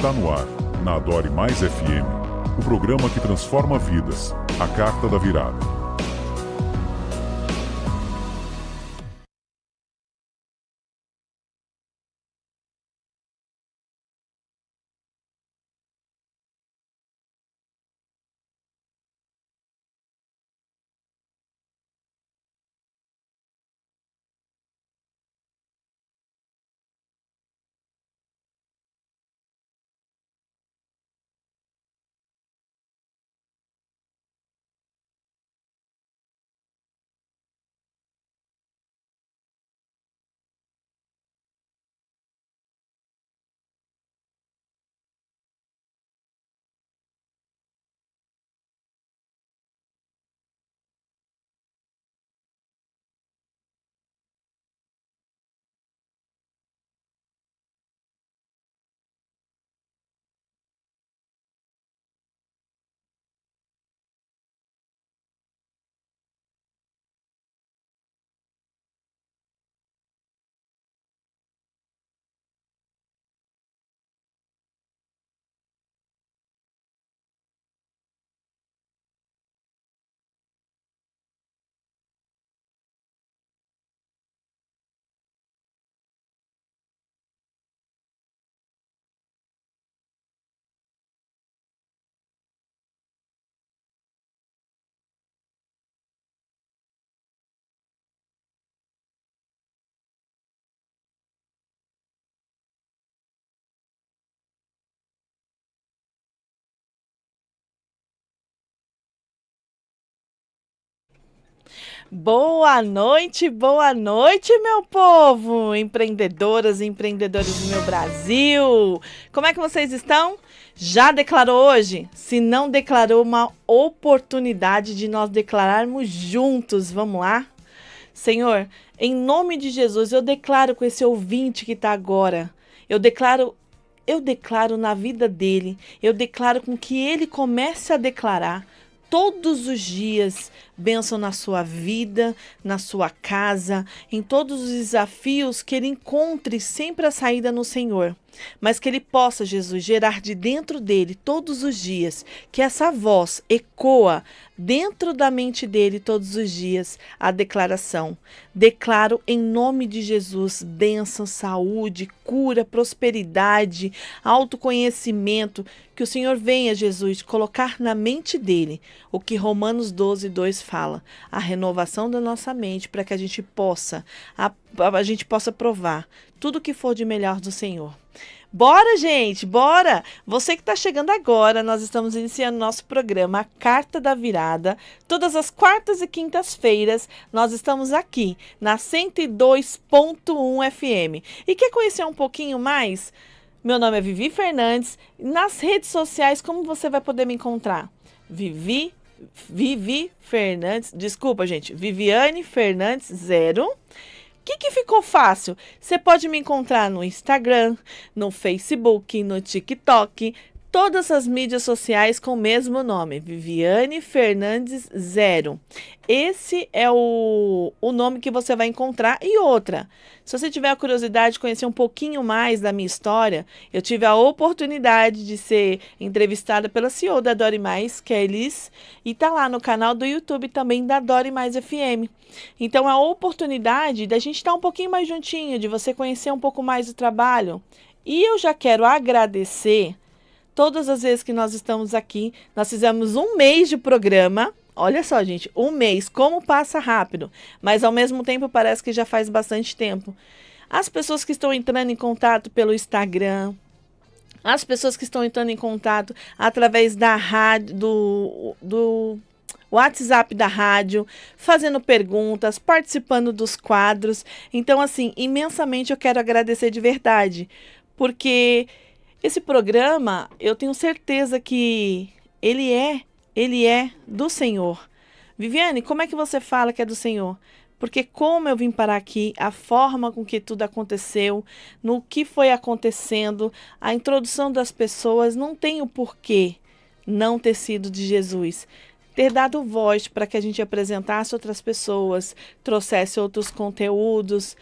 Está no ar, na Adore Mais FM, o programa que transforma vidas, a Carta da Virada. Boa noite, meu povo! Empreendedoras e empreendedores do meu Brasil! Como é que vocês estão? Já declarou hoje? Se não declarou, uma oportunidade de nós declararmos juntos. Vamos lá? Senhor, em nome de Jesus, eu declaro com esse ouvinte que está agora, eu declaro na vida dele, eu declaro com que ele comece a declarar todos os dias bênção na sua vida, na sua casa, em todos os desafios, que ele encontre sempre a saída no Senhor. Mas que ele possa, Jesus, gerar de dentro dele todos os dias, que essa voz ecoa dentro da mente dele todos os dias a declaração. Declaro em nome de Jesus bênção, saúde, cura, prosperidade, autoconhecimento, que o Senhor venha, Jesus, colocar na mente dele o que Romanos 12:2 fala, a renovação da nossa mente, para que a gente possa provar tudo que for de melhor do Senhor. Bora, gente, bora! Você que está chegando agora, nós estamos iniciando nosso programa, a Carta da Virada. Todas as quartas e quintas-feiras, nós estamos aqui, na 102.1 FM. E quer conhecer um pouquinho mais? Meu nome é Vivi Fernandes. Nas redes sociais, como você vai poder me encontrar? Vivi Fernandes, desculpa, gente, Viviane Fernandes 0. O que ficou fácil? Você pode me encontrar no Instagram, no Facebook, no TikTok, todas as mídias sociais com o mesmo nome, Viviane Fernandes 0. Esse é o nome que você vai encontrar. E outra, se você tiver a curiosidade de conhecer um pouquinho mais da minha história, eu tive a oportunidade de ser entrevistada pela CEO da Adore Mais, que é a Elis, e tá lá no canal do YouTube também da Adore Mais FM. Então, a oportunidade da gente estar um pouquinho mais juntinho, de você conhecer um pouco mais do trabalho. E eu já quero agradecer todas as vezes que nós estamos aqui. Nós fizemos 1 mês de programa. Olha só, gente, 1 mês, como passa rápido. Mas, ao mesmo tempo, parece que já faz bastante tempo. As pessoas que estão entrando em contato pelo Instagram, as pessoas que estão entrando em contato através da rádio, do WhatsApp da rádio, fazendo perguntas, participando dos quadros. Então, assim, imensamente eu quero agradecer de verdade, porque esse programa, eu tenho certeza que ele é do Senhor. Viviane, como é que você fala que é do Senhor? Porque como eu vim parar aqui, a forma com que tudo aconteceu, no que foi acontecendo, a introdução das pessoas, não tem o porquê não ter sido de Jesus. Ter dado voz para que a gente apresentasse outras pessoas, trouxesse outros conteúdos.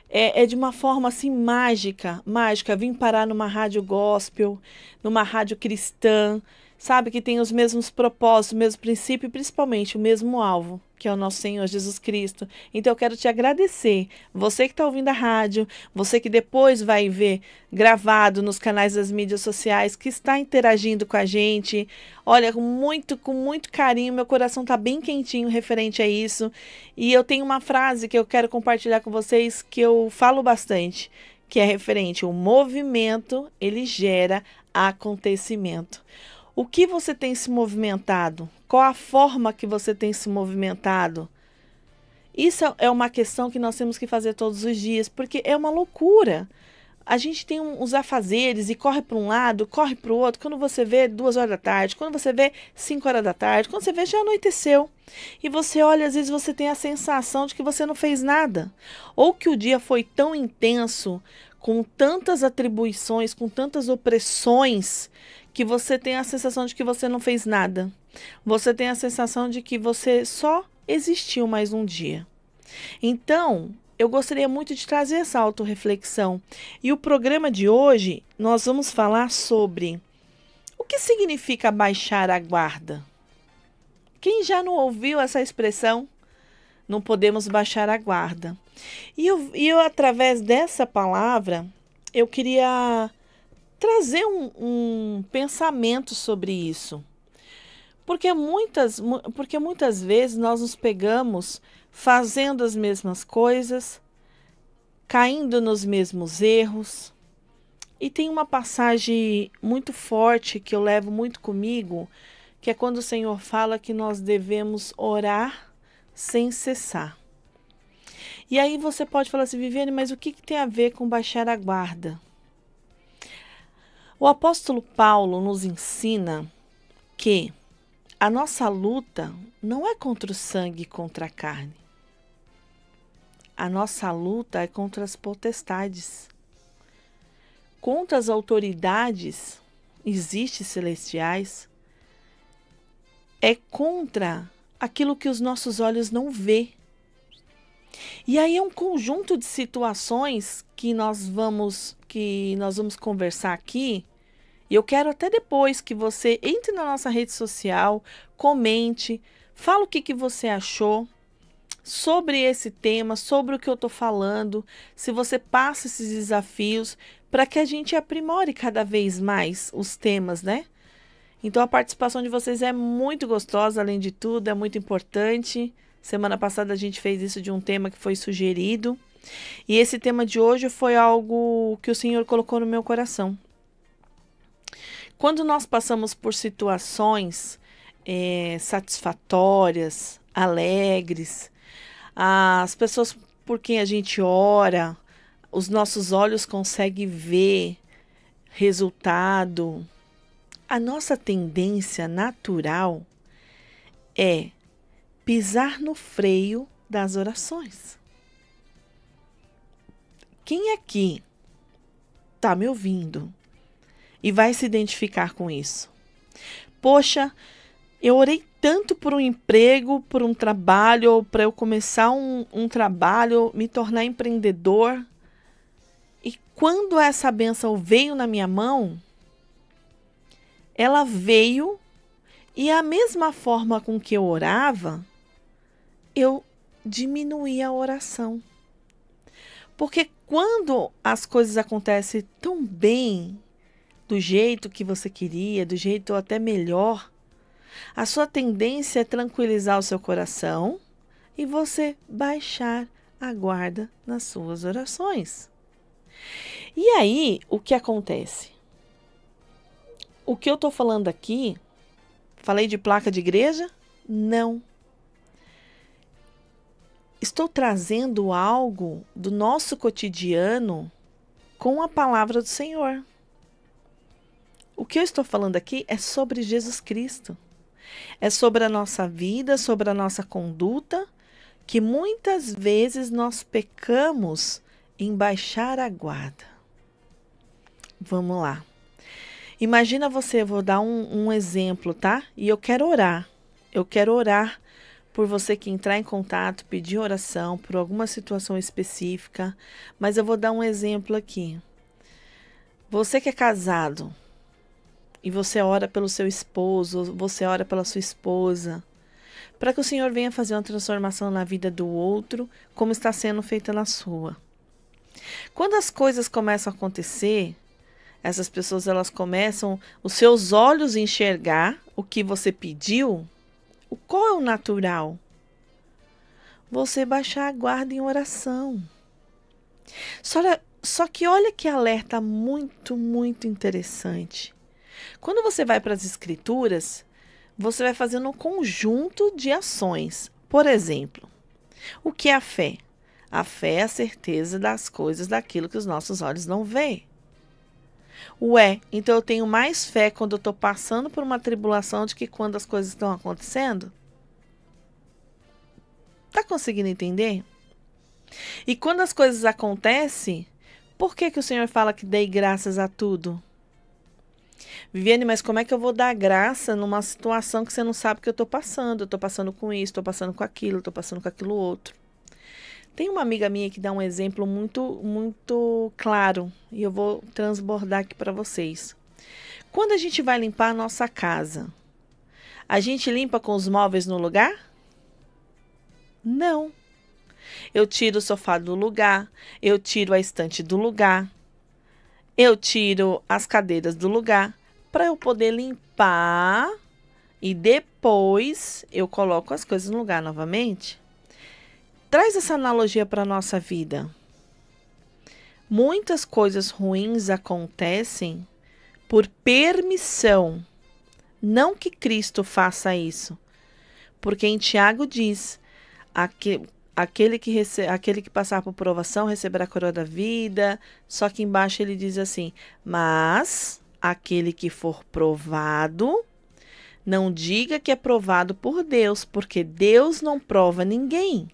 é de uma forma assim mágica, mágica, vim parar numa rádio gospel, numa rádio cristã, sabe, que tem os mesmos propósitos, o mesmo princípio e principalmente o mesmo alvo, que é o nosso Senhor Jesus Cristo. Então eu quero te agradecer, você que está ouvindo a rádio, você que depois vai ver gravado nos canais das mídias sociais, que está interagindo com a gente. Olha, com muito carinho, meu coração está bem quentinho referente a isso. E eu tenho uma frase que eu quero compartilhar com vocês que eu falo bastante, que é referente: o movimento, ele gera acontecimento. O que você tem se movimentado? Qual a forma que você tem se movimentado? Isso é uma questão que nós temos que fazer todos os dias, porque é uma loucura. A gente tem uns afazeres e corre para um lado, corre para o outro. Quando você vê 2 horas da tarde, quando você vê 5 horas da tarde, quando você vê já anoiteceu. E você olha, às vezes você tem a sensação de que você não fez nada. Ou que o dia foi tão intenso, com tantas atribuições, com tantas opressões, que você tem a sensação de que você não fez nada. Você tem a sensação de que você só existiu mais um dia. Então, eu gostaria muito de trazer essa autorreflexão. E o programa de hoje, nós vamos falar sobre o que significa baixar a guarda. Quem já não ouviu essa expressão? Não podemos baixar a guarda. E eu através dessa palavra, eu queria trazer um pensamento sobre isso. Porque muitas vezes nós nos pegamos fazendo as mesmas coisas, caindo nos mesmos erros. E tem uma passagem muito forte que eu levo muito comigo, que é quando o Senhor fala que nós devemos orar sem cessar. E aí você pode falar assim: Viviane, mas o que tem a ver com baixar a guarda? O apóstolo Paulo nos ensina que a nossa luta não é contra o sangue e contra a carne. A nossa luta é contra as potestades, contra as autoridades, existem celestiais, é contra aquilo que os nossos olhos não vê. E aí é um conjunto de situações que nós vamos conversar aqui. E eu quero até depois que você entre na nossa rede social, comente, fala o que você achou sobre esse tema, sobre o que eu estou falando, se você passa esses desafios, para que a gente aprimore cada vez mais os temas, né? Então a participação de vocês é muito gostosa, além de tudo, é muito importante. Semana passada a gente fez isso de um tema que foi sugerido. E esse tema de hoje foi algo que o Senhor colocou no meu coração. Quando nós passamos por situações satisfatórias, alegres, as pessoas por quem a gente ora, os nossos olhos conseguem ver resultado, a nossa tendência natural é pisar no freio das orações. Quem aqui está me ouvindo e vai se identificar com isso? Poxa, eu orei tanto por um emprego, por um trabalho, ou para eu começar um trabalho, me tornar empreendedor. E quando essa bênção veio na minha mão, ela veio e a mesma forma com que eu orava, eu diminuí a oração. Porque quando as coisas acontecem tão bem, do jeito que você queria, do jeito até melhor, a sua tendência é tranquilizar o seu coração e você baixar a guarda nas suas orações. E aí, o que acontece? O que eu estou falando aqui, falei de placa de igreja? Não. Estou trazendo algo do nosso cotidiano com a palavra do Senhor. O que eu estou falando aqui é sobre Jesus Cristo. É sobre a nossa vida, sobre a nossa conduta, que muitas vezes nós pecamos em baixar a guarda. Vamos lá. Imagina você, vou dar um exemplo, tá? E eu quero orar. Eu quero orar por você que entrar em contato, pedir oração por alguma situação específica, mas eu vou dar um exemplo aqui. Você que é casado e você ora pelo seu esposo, você ora pela sua esposa, para que o Senhor venha fazer uma transformação na vida do outro, como está sendo feita na sua. Quando as coisas começam a acontecer, essas pessoas elas começam, os seus olhos enxergar o que você pediu. Qual é o natural? Você baixar a guarda em oração. Só que olha que alerta muito, muito interessante. Quando você vai para as Escrituras, você vai fazendo um conjunto de ações. Por exemplo, o que é a fé? A fé é a certeza das coisas, daquilo que os nossos olhos não veem. Então eu tenho mais fé quando eu estou passando por uma tribulação do que quando as coisas estão acontecendo? Tá conseguindo entender? E quando as coisas acontecem, por que o Senhor fala que dei graças a tudo? Viviane, mas como é que eu vou dar graça numa situação que você não sabe que eu estou passando? Eu estou passando com isso, estou passando com aquilo, estou passando com aquilo outro. Tem uma amiga minha que dá um exemplo muito, muito claro e eu vou transbordar aqui para vocês. Quando a gente vai limpar a nossa casa, a gente limpa com os móveis no lugar? Não. Eu tiro o sofá do lugar, eu tiro a estante do lugar, eu tiro as cadeiras do lugar para eu poder limpar e depois eu coloco as coisas no lugar novamente. Traz essa analogia para a nossa vida. Muitas coisas ruins acontecem por permissão. Não que Cristo faça isso. Porque em Tiago diz, aquele que passar por provação receberá a coroa da vida. Só que embaixo ele diz assim, mas aquele que for provado, não diga que é provado por Deus, porque Deus não prova ninguém.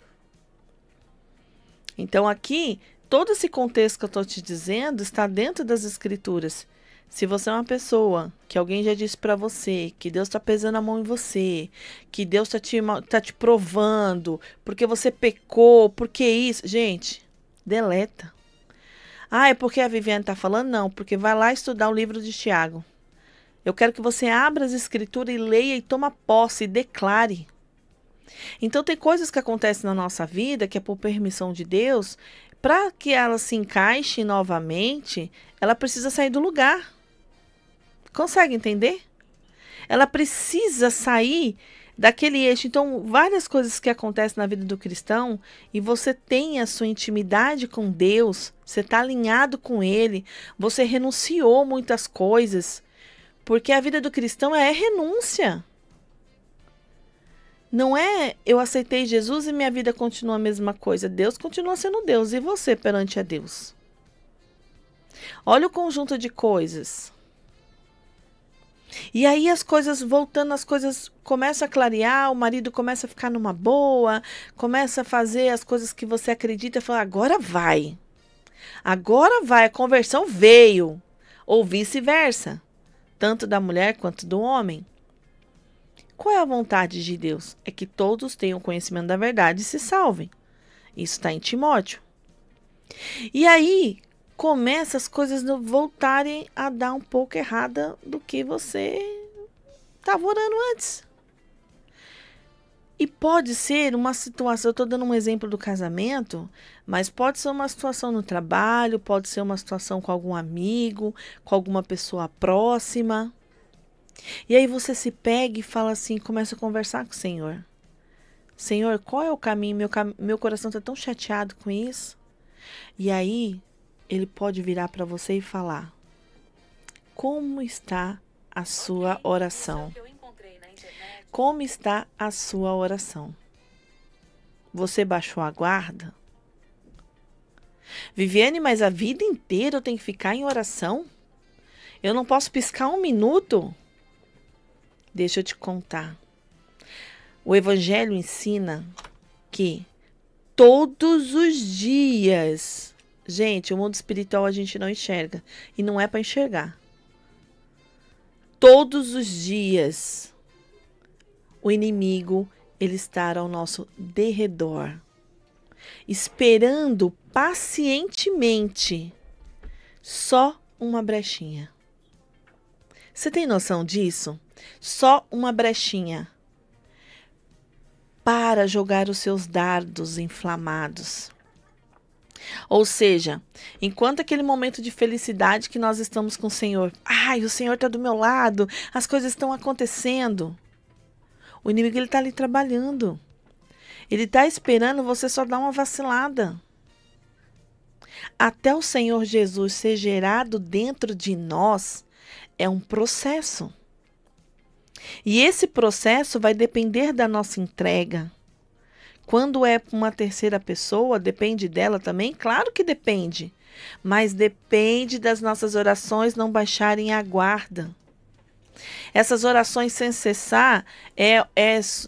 Então aqui, todo esse contexto que eu estou te dizendo está dentro das Escrituras. Se você é uma pessoa que alguém já disse para você que Deus está pesando a mão em você, que Deus tá te provando, porque você pecou, porque isso... Gente, deleta. É porque a Viviane está falando? Não, porque vai lá estudar o livro de Tiago. Eu quero que você abra as Escrituras e leia e toma posse e declare. Então, tem coisas que acontecem na nossa vida, que é por permissão de Deus, para que ela se encaixe novamente, ela precisa sair do lugar. Consegue entender? Ela precisa sair daquele eixo. Então, várias coisas que acontecem na vida do cristão, e você tem a sua intimidade com Deus, você está alinhado com Ele, você renunciou muitas coisas, porque a vida do cristão é renúncia. Não é eu aceitei Jesus e minha vida continua a mesma coisa. Deus continua sendo Deus. E você perante a Deus? Olha o conjunto de coisas. E aí as coisas voltando, as coisas começam a clarear, o marido começa a ficar numa boa, começa a fazer as coisas que você acredita e fala, agora vai. Agora vai, a conversão veio. Ou vice-versa. Tanto da mulher quanto do homem. Qual é a vontade de Deus? É que todos tenham conhecimento da verdade e se salvem. Isso está em Timóteo. E aí, começa as coisas voltarem a dar um pouco errada do que você estava orando antes. E pode ser uma situação, eu estou dando um exemplo do casamento, mas pode ser uma situação no trabalho, pode ser uma situação com algum amigo, com alguma pessoa próxima. E aí você se pega e fala assim, começa a conversar com o Senhor. Senhor, qual é o caminho? Meu coração está tão chateado com isso. E aí, Ele pode virar para você e falar, como está a sua oração? Como está a sua oração? Você baixou a guarda? Viviane, mas a vida inteira eu tenho que ficar em oração? Eu não posso piscar um minuto? Deixa eu te contar. O Evangelho ensina que todos os dias... Gente, o mundo espiritual a gente não enxerga. E não é para enxergar. Todos os dias, o inimigo, Ele está ao nosso derredor, esperando pacientemente só uma brechinha. Você tem noção disso? Só uma brechinha para jogar os seus dardos inflamados. Ou seja, enquanto aquele momento de felicidade que nós estamos com o Senhor, o Senhor está do meu lado, as coisas estão acontecendo. O inimigo está ali trabalhando. Ele está esperando você só dar uma vacilada. Até o Senhor Jesus ser gerado dentro de nós é um processo. E esse processo vai depender da nossa entrega. Quando é uma terceira pessoa, depende dela também? Claro que depende. Mas depende das nossas orações não baixarem a guarda. Essas orações sem cessar,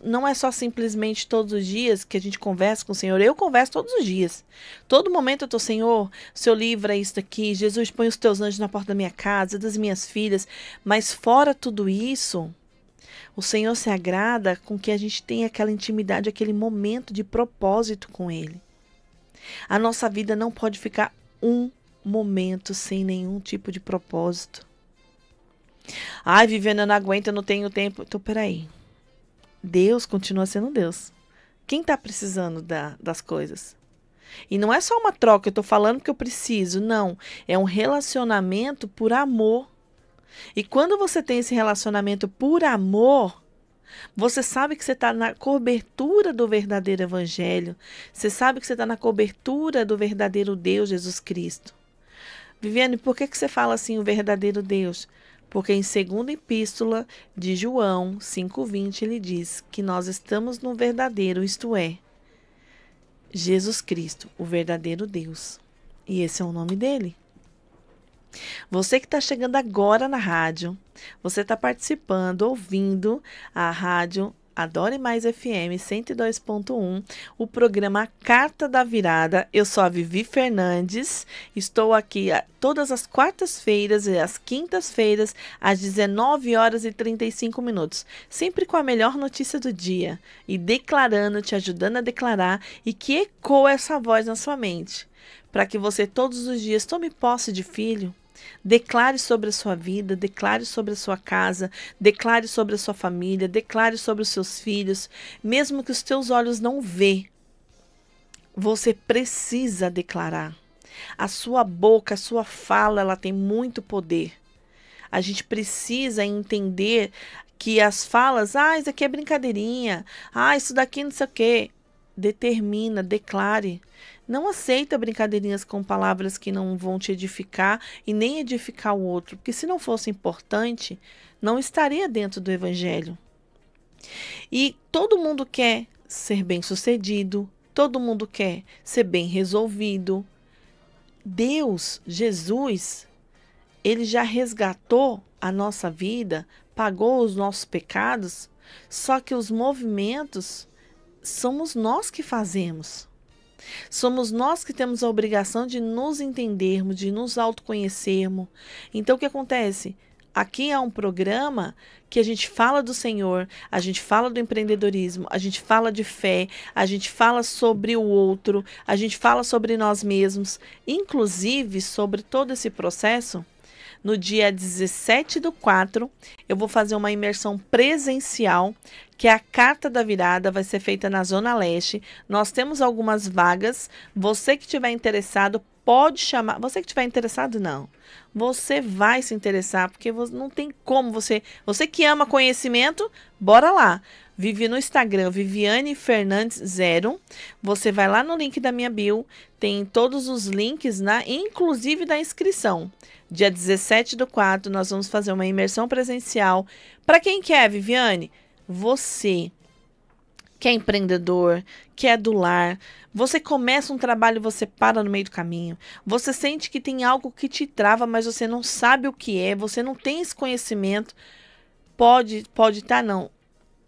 não é só simplesmente todos os dias que a gente conversa com o Senhor. Eu converso todos os dias. Todo momento eu estou, Senhor, o Senhor livra isso daqui. Jesus, põe os teus anjos na porta da minha casa, das minhas filhas. Mas fora tudo isso, o Senhor se agrada com que a gente tenha aquela intimidade, aquele momento de propósito com Ele. A nossa vida não pode ficar um momento sem nenhum tipo de propósito. Viviane, eu não aguento, eu não tenho tempo. Então, peraí. Deus continua sendo Deus. Quem está precisando das coisas? E não é só uma troca, eu estou falando que eu preciso. Não, é um relacionamento por amor. E quando você tem esse relacionamento por amor, você sabe que você está na cobertura do verdadeiro evangelho. Você sabe que você está na cobertura do verdadeiro Deus, Jesus Cristo. Viviane, por que você fala assim, o verdadeiro Deus? Porque em 2ª Epístola de João 5,20 ele diz que nós estamos no verdadeiro, isto é, Jesus Cristo, o verdadeiro Deus. E esse é o nome dele. Você que está chegando agora na rádio, você está participando, ouvindo a rádio Adore Mais FM 102.1, o programa Carta da Virada. Eu sou a Vivi Fernandes, estou aqui todas as quartas-feiras e as quintas-feiras, às 19h35, sempre com a melhor notícia do dia e declarando, te ajudando a declarar e que ecoa essa voz na sua mente, para que você todos os dias tome posse de filho. Declare sobre a sua vida, declare sobre a sua casa, declare sobre a sua família, declare sobre os seus filhos, mesmo que os teus olhos não vejam, você precisa declarar. A sua boca, a sua fala, ela tem muito poder. A gente precisa entender que as falas, isso aqui é brincadeirinha, isso daqui não sei o quê. Determina, declare. Não aceita brincadeirinhas com palavras que não vão te edificar e nem edificar o outro, porque se não fosse importante, não estaria dentro do evangelho. E todo mundo quer ser bem-sucedido, todo mundo quer ser bem resolvido. Deus, Jesus, ele já resgatou a nossa vida, pagou os nossos pecados, só que os movimentos somos nós que fazemos. Somos nós que temos a obrigação de nos entendermos, de nos autoconhecermos. Então, o que acontece? Aqui é um programa que a gente fala do Senhor, a gente fala do empreendedorismo, a gente fala de fé, a gente fala sobre o outro, a gente fala sobre nós mesmos, inclusive sobre todo esse processo. No dia 17/4, eu vou fazer uma imersão presencial, que é a Carta da Virada, vai ser feita na Zona Leste. Nós temos algumas vagas. Você que estiver interessado, pode chamar. Você que estiver interessado, não. Você vai se interessar, porque não tem como você que ama conhecimento, bora lá. Vive no Instagram, Viviane Fernandes 0. Você vai lá no link da minha bio, tem todos os links, inclusive da inscrição. Dia 17/4, nós vamos fazer uma imersão presencial. Para quem quer, Viviane? Você que é empreendedor, que é do lar, você começa um trabalho e você para no meio do caminho, você sente que tem algo que te trava, mas você não sabe o que é, você não tem esse conhecimento, pode estar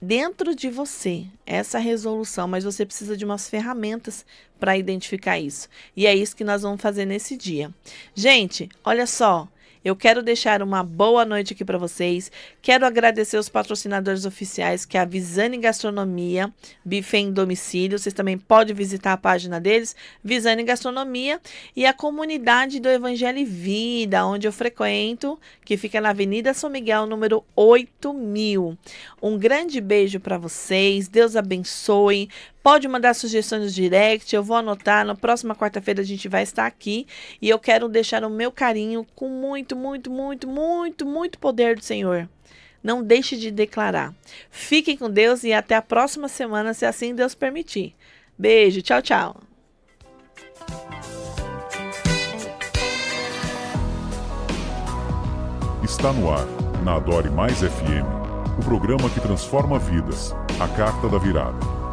dentro de você essa resolução, mas você precisa de umas ferramentas para identificar isso. E é isso que nós vamos fazer nesse dia. Gente, olha só, Eu quero deixar uma boa noite aqui para vocês. Quero agradecer os patrocinadores oficiais, que é a Visane Gastronomia, Buffet em Domicílio. Vocês também podem visitar a página deles, Visane Gastronomia, e a comunidade do Evangelho e Vida, onde eu frequento, que fica na Avenida São Miguel, número 8000. Um grande beijo para vocês. Deus abençoe. Pode mandar sugestões no direct, eu vou anotar. Na próxima quarta-feira a gente vai estar aqui. E eu quero deixar o meu carinho com muito, muito, muito, muito, muito poder do Senhor. Não deixe de declarar. Fiquem com Deus e até a próxima semana, se assim Deus permitir. Beijo, tchau, tchau. Está no ar, na Adore Mais FM, o programa que transforma vidas, a Carta da Virada.